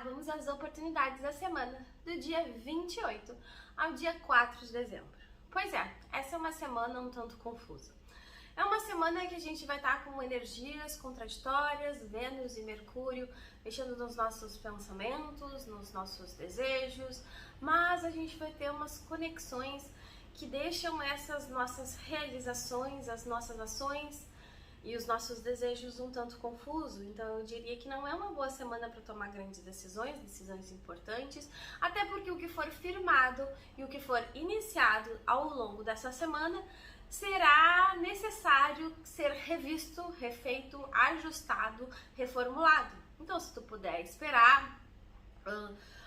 vamos às oportunidades da semana, do dia 28 ao dia 4 de dezembro. Pois é, essa é uma semana um tanto confusa. É uma semana que a gente vai estar com energias contraditórias, Vênus e Mercúrio mexendo nos nossos pensamentos, nos nossos desejos, mas a gente vai ter umas conexões que deixam essas nossas realizações, as nossas ações e os nossos desejos um tanto confuso. Então eu diria que não é uma boa semana para tomar grandes decisões importantes, até porque o que for firmado e o que for iniciado ao longo dessa semana será necessário ser revisto, refeito, ajustado, reformulado. Então se tu puder esperar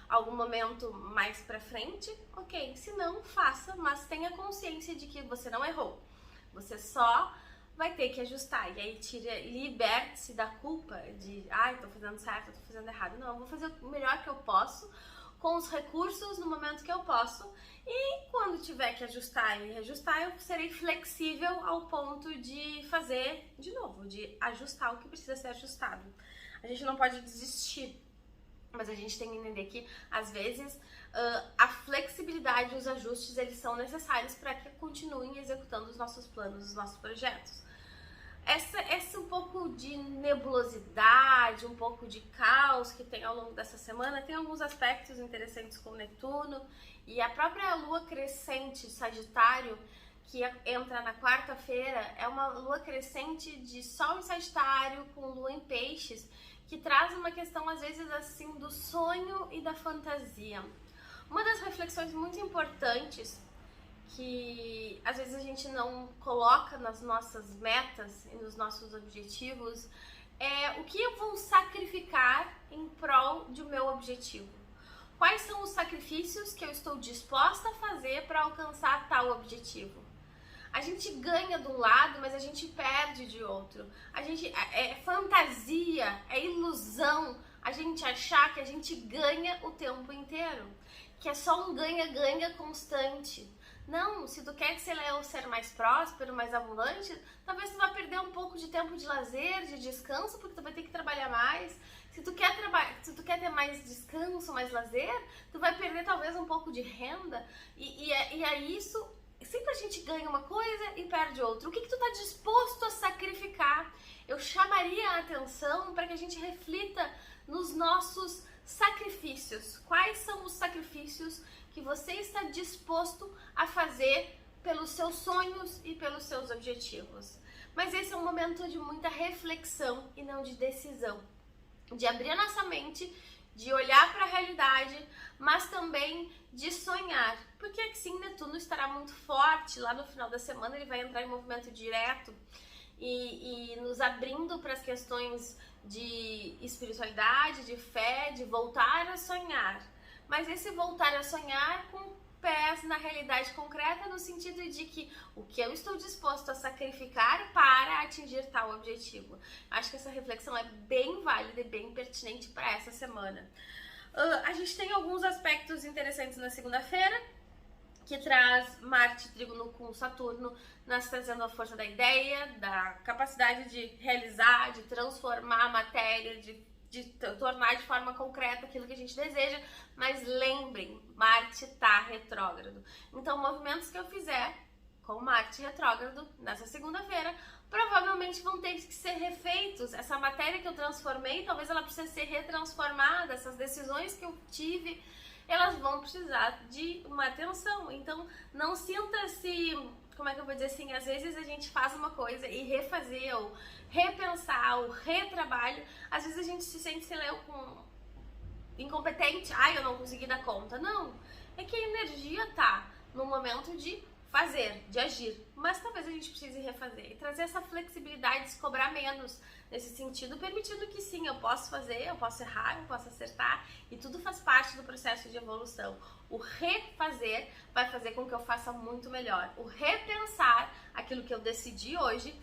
algum momento mais pra frente, ok, se não, faça, mas tenha consciência de que você não errou, você só vai ter que ajustar, e aí liberte-se da culpa de, tô fazendo certo, tô fazendo errado. Não, eu vou fazer o melhor que eu posso, com os recursos no momento que eu posso, e quando tiver que ajustar e reajustar, eu serei flexível ao ponto de fazer de novo, de ajustar o que precisa ser ajustado. A gente não pode desistir, mas a gente tem que entender que, às vezes, a flexibilidade e os ajustes, eles são necessários para que continuem executando os nossos planos, os nossos projetos. Esse um pouco de nebulosidade, um pouco de caos que tem ao longo dessa semana, tem alguns aspectos interessantes com Netuno, e a própria lua crescente Sagitário, que entra na quarta-feira, é uma lua crescente de Sol em Sagitário com lua em Peixes, que traz uma questão, às vezes, assim, do sonho e da fantasia. Uma das reflexões muito importantes que às vezes a gente não coloca nas nossas metas e nos nossos objetivos é: o que eu vou sacrificar em prol do meu objetivo? Quais são os sacrifícios que eu estou disposta a fazer para alcançar tal objetivo? A gente ganha de um lado, mas a gente perde de outro. É fantasia, é ilusão a gente achar que a gente ganha o tempo inteiro, que é só um ganha-ganha constante. Não, se tu quer ser mais próspero, mais abundante, talvez tu vá perder um pouco de tempo de lazer, de descanso, porque tu vai ter que trabalhar mais. Se tu quer ter mais descanso, mais lazer, tu vai perder talvez um pouco de renda. E é isso, sempre a gente ganha uma coisa e perde outra. O que tu tá disposto a sacrificar? Eu chamaria a atenção para que a gente reflita nos nossos sacrifícios. Quais são os sacrifícios que você está disposto a fazer pelos seus sonhos e pelos seus objetivos? Mas esse é um momento de muita reflexão e não de decisão, de abrir a nossa mente, de olhar para a realidade, mas também de sonhar, porque sim, Netuno estará muito forte lá no final da semana, ele vai entrar em movimento direto e nos abrindo para as questões de espiritualidade, de fé, de voltar a sonhar. Mas esse voltar a sonhar com pés na realidade concreta, no sentido de que o que eu estou disposto a sacrificar para atingir tal objetivo. Acho que essa reflexão é bem válida e bem pertinente para essa semana. A gente tem alguns aspectos interessantes na segunda-feira, que traz Marte trígono com Saturno, nos trazendo a força da ideia, da capacidade de realizar, de transformar a matéria, de tornar de forma concreta aquilo que a gente deseja. Mas lembrem, Marte está retrógrado. Então, movimentos que eu fizer com Marte retrógrado nessa segunda-feira provavelmente vão ter que ser refeitos. Essa matéria que eu transformei, talvez ela precise ser retransformada. Essas decisões que eu tive, elas vão precisar de uma atenção. Então, não sinta-se, como é que eu vou dizer assim, às vezes a gente faz uma coisa e refazer, ou repensar, ou retrabalho, às vezes a gente se sente, incompetente, eu não consegui dar conta. Não, é que a energia tá no momento de fazer, de agir, mas talvez a gente precise refazer e trazer essa flexibilidade de se cobrar menos nesse sentido, permitindo que sim, eu posso fazer, eu posso errar, eu posso acertar, e tudo faz parte do processo de evolução. O refazer vai fazer com que eu faça muito melhor. O repensar aquilo que eu decidi hoje,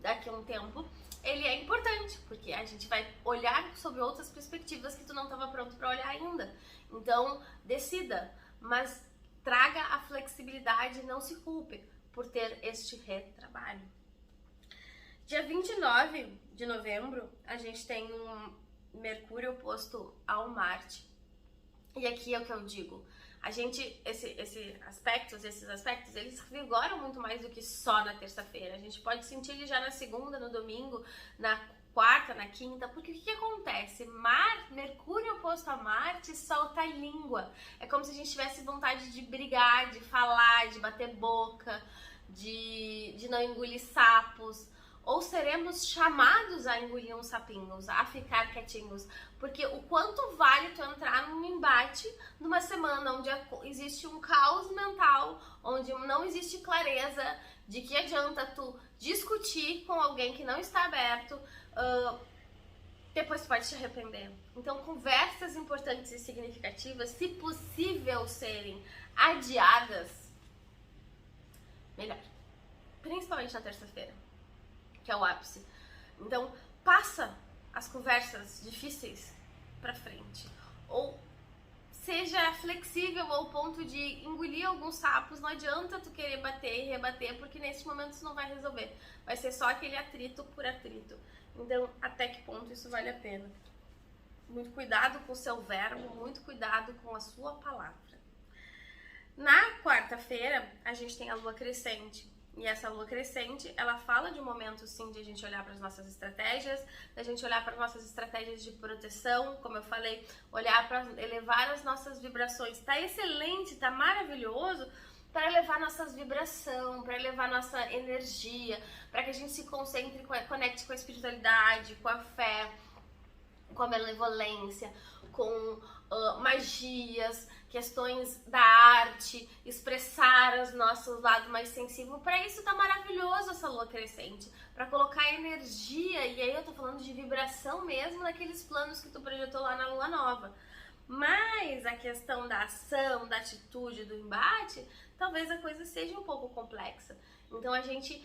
daqui a um tempo, ele é importante, porque a gente vai olhar sobre outras perspectivas que tu não estava pronto para olhar ainda. Então, decida, mas traga a flexibilidade, não se culpe por ter este retrabalho. Dia 29 de novembro, a gente tem Mercúrio oposto ao Marte. E aqui é o que eu digo. A gente, esses aspectos, eles vigoram muito mais do que só na terça-feira. A gente pode sentir ele já na segunda, no domingo, na quarta, na quinta, porque o que acontece? Mercúrio oposto a Marte solta a língua. É como se a gente tivesse vontade de brigar, de falar, de bater boca, de não engolir sapos. Ou seremos chamados a engolir uns sapinhos, a ficar quietinhos. Porque o quanto vale tu entrar num embate numa semana onde existe um caos mental, onde não existe clareza, de que adianta tu discutir com alguém que não está aberto, depois tu pode te arrepender. Então, conversas importantes e significativas, se possível serem adiadas, melhor. Principalmente na terça-feira, que é o ápice. Então, passa as conversas difíceis pra frente. Ou seja flexível ao ponto de engolir alguns sapos. Não adianta tu querer bater e rebater, porque nesse momento isso não vai resolver. Vai ser só aquele atrito por atrito. Então, até que ponto isso vale a pena? Muito cuidado com o seu verbo, muito cuidado com a sua palavra. Na quarta-feira, a gente tem a lua crescente. E essa lua crescente, ela fala de um momento, sim, de a gente olhar para as nossas estratégias, da gente olhar para as nossas estratégias de proteção, como eu falei, olhar para elevar as nossas vibrações. Tá excelente, tá maravilhoso para elevar nossas vibrações, para elevar nossa energia, para que a gente se concentre, conecte com a espiritualidade, com a fé, com a benevolência, com magias, questões da arte, expressar os nossos lados mais sensíveis. Para isso tá maravilhoso essa lua crescente, para colocar energia, e aí eu tô falando de vibração mesmo naqueles planos que tu projetou lá na lua nova. Mas a questão da ação, da atitude, do embate, talvez a coisa seja um pouco complexa. Então a gente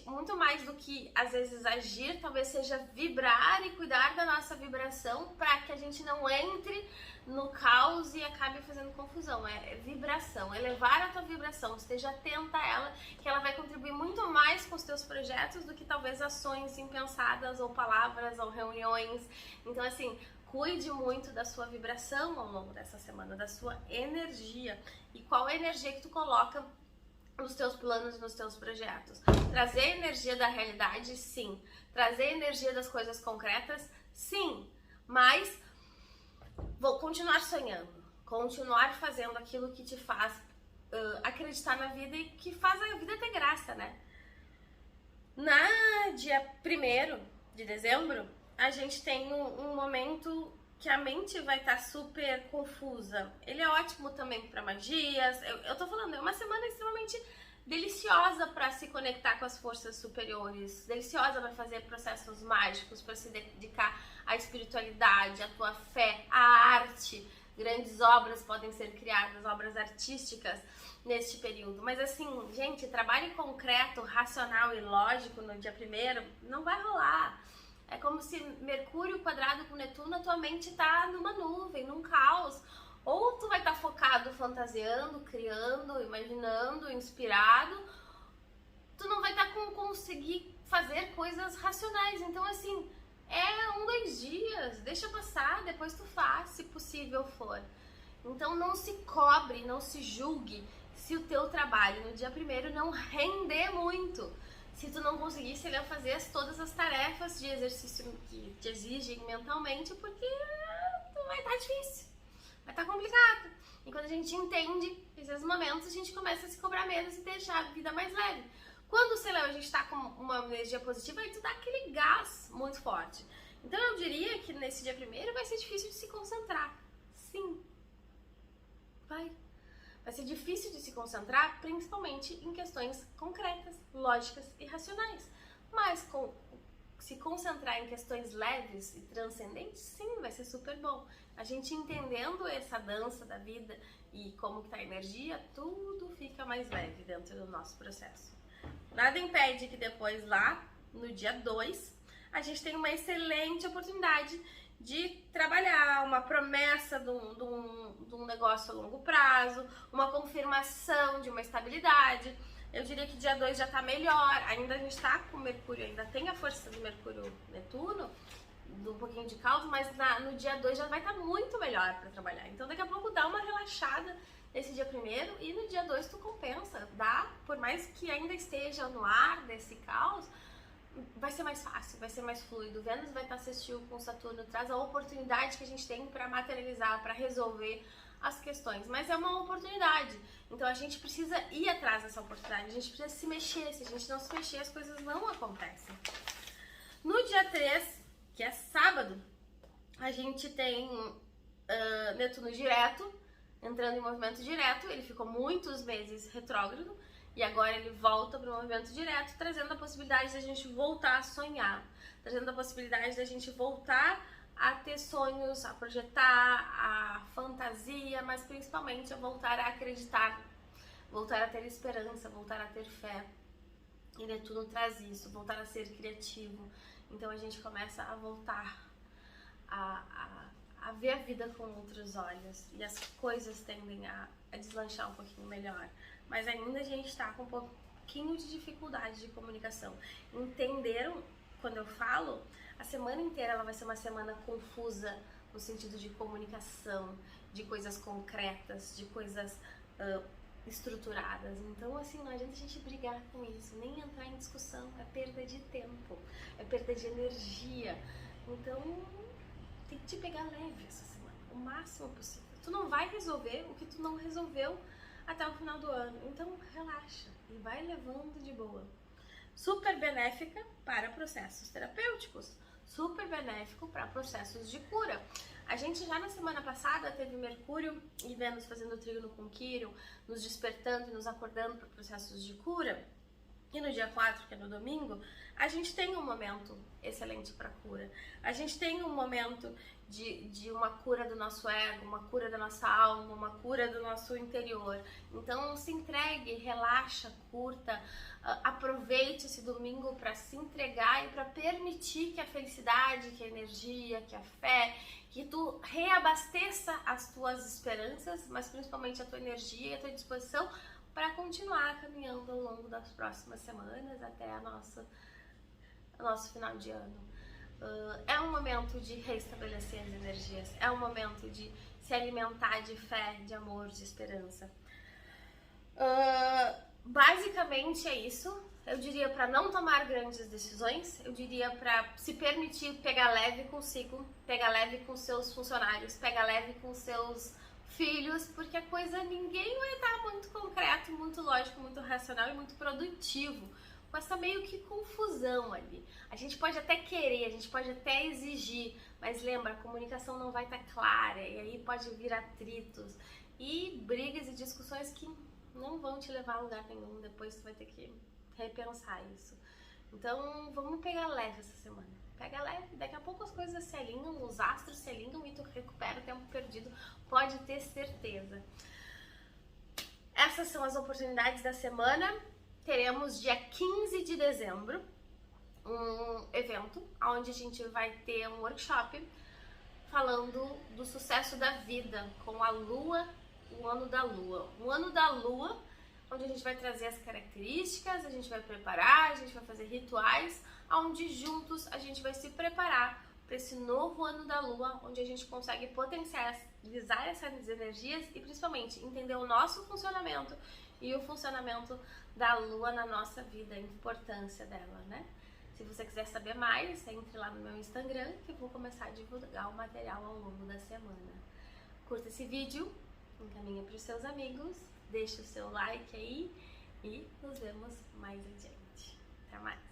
muito mais do que às vezes agir, talvez seja vibrar e cuidar da nossa vibração para que a gente não entre no caos e acabe fazendo confusão. É vibração, elevar a tua vibração, esteja atenta a ela, que ela vai contribuir muito mais com os teus projetos do que talvez ações impensadas ou palavras ou reuniões. Então assim, cuide muito da sua vibração ao longo dessa semana, da sua energia. E qual é a energia que tu coloca nos teus planos, nos teus projetos? Trazer energia da realidade, sim. Trazer energia das coisas concretas, sim. Mas vou continuar sonhando, continuar fazendo aquilo que te faz acreditar na vida e que faz a vida ter graça, né? Na dia 1º de dezembro, a gente tem um momento que a mente vai estar super confusa. Ele é ótimo também para magias. Eu tô falando, é uma semana extremamente deliciosa para se conectar com as forças superiores, deliciosa para fazer processos mágicos, para se dedicar à espiritualidade, à tua fé, à arte. Grandes obras podem ser criadas, obras artísticas neste período. Mas assim, gente, trabalho concreto, racional e lógico no dia 1º não vai rolar. É como se Mercúrio quadrado com Netuno, a tua mente tá numa nuvem, num caos. Ou tu vai estar focado, fantasiando, criando, imaginando, inspirado. Tu não vai estar conseguir fazer coisas racionais. Então assim, é 2 dias, deixa passar, depois tu faz, se possível for. Então não se cobre, não se julgue se o teu trabalho no dia 1º não render muito. Se tu não conseguir fazer todas as tarefas de exercício que te exigem mentalmente, porque vai estar difícil, vai estar complicado. E quando a gente entende esses momentos, a gente começa a se cobrar menos e deixar a vida mais leve. Quando, sei lá, a gente tá com uma energia positiva, aí tu dá aquele gás muito forte. Então eu diria que nesse dia 1º vai ser difícil de se concentrar. Sim. Vai ser difícil de se concentrar, principalmente em questões concretas, lógicas e racionais. Mas se concentrar em questões leves e transcendentes, sim, vai ser super bom. A gente entendendo essa dança da vida e como que tá a energia, tudo fica mais leve dentro do nosso processo. Nada impede que depois lá, no dia 2, a gente tenha uma excelente oportunidade de trabalhar uma promessa de um negócio a longo prazo, uma confirmação de uma estabilidade. Eu diria que dia 2 já tá melhor, ainda a gente tá com Mercúrio, ainda tem a força do Mercúrio Netuno, um pouquinho de caos, mas no dia 2 já vai estar muito melhor para trabalhar. Então daqui a pouco dá uma relaxada nesse dia primeiro e no dia 2 tu compensa, dá, por mais que ainda esteja no ar desse caos, vai ser mais fácil, vai ser mais fluido. Vênus vai estar assistindo com Saturno, traz a oportunidade que a gente tem para materializar, para resolver as questões, mas é uma oportunidade, então a gente precisa ir atrás dessa oportunidade, a gente precisa se mexer, se a gente não se mexer as coisas não acontecem. No dia 3, que é sábado, a gente tem Netuno direto, entrando em movimento direto, ele ficou muitos meses retrógrado, e agora ele volta para o movimento direto, trazendo a possibilidade da gente voltar a sonhar, trazendo a possibilidade da gente voltar a ter sonhos, a projetar, a fantasia, mas principalmente a voltar a acreditar, voltar a ter esperança, voltar a ter fé. E Netuno traz isso, voltar a ser criativo. Então a gente começa a voltar a ver a vida com outros olhos e as coisas tendem a deslanchar um pouquinho melhor. Mas ainda a gente está com um pouquinho de dificuldade de comunicação. Entenderam? Quando eu falo, a semana inteira ela vai ser uma semana confusa no sentido de comunicação, de coisas concretas, de coisas estruturadas. Então, assim, não adianta a gente brigar com isso, nem entrar em discussão, é perda de tempo, é perda de energia. Então, tem que te pegar leve essa semana, o máximo possível. Tu não vai resolver o que tu não resolveu até o final do ano, então relaxa e vai levando de boa. Super benéfica para processos terapêuticos, super benéfico para processos de cura. A gente já na semana passada teve Mercúrio e Vênus fazendo trígono com Quirón, nos despertando e nos acordando para processos de cura. E no dia 4, que é no domingo, a gente tem um momento excelente para cura. A gente tem um momento de uma cura do nosso ego, uma cura da nossa alma, uma cura do nosso interior. Então se entregue, relaxa, curta, aproveite esse domingo para se entregar e para permitir que a felicidade, que a energia, que a fé, que tu reabasteça as tuas esperanças, mas principalmente a tua energia e a tua disposição para continuar caminhando ao longo das próximas semanas até o nosso final de ano. É um momento de restabelecer as energias, é um momento de se alimentar de fé, de amor, de esperança. Basicamente é isso. Eu diria para não tomar grandes decisões, eu diria para se permitir pegar leve consigo, pegar leve com seus funcionários, pegar leve com seus filhos, porque a coisa ninguém vai estar muito concreto, muito lógico, muito racional e muito produtivo, com essa meio que confusão ali. A gente pode até querer, a gente pode até exigir, mas lembra, a comunicação não vai estar clara e aí pode vir atritos e brigas e discussões que não vão te levar a lugar nenhum, depois tu vai ter que repensar isso. Então vamos pegar leve essa semana. Pega leve, daqui a pouco as coisas se alinham, os astros se alinham e tu recupera o tempo perdido, pode ter certeza. Essas são as oportunidades da semana. Teremos dia 15 de dezembro um evento onde a gente vai ter um workshop falando do sucesso da vida com a Lua, o ano da Lua. O ano da Lua, onde a gente vai trazer as características, a gente vai preparar, a gente vai fazer rituais, onde juntos a gente vai se preparar para esse novo ano da Lua, onde a gente consegue potencializar essas energias e principalmente entender o nosso funcionamento e o funcionamento da Lua na nossa vida, a importância dela, né? Se você quiser saber mais, entre lá no meu Instagram que eu vou começar a divulgar o material ao longo da semana. Curta esse vídeo, encaminha para os seus amigos, deixa o seu like aí e nos vemos mais adiante. Até mais!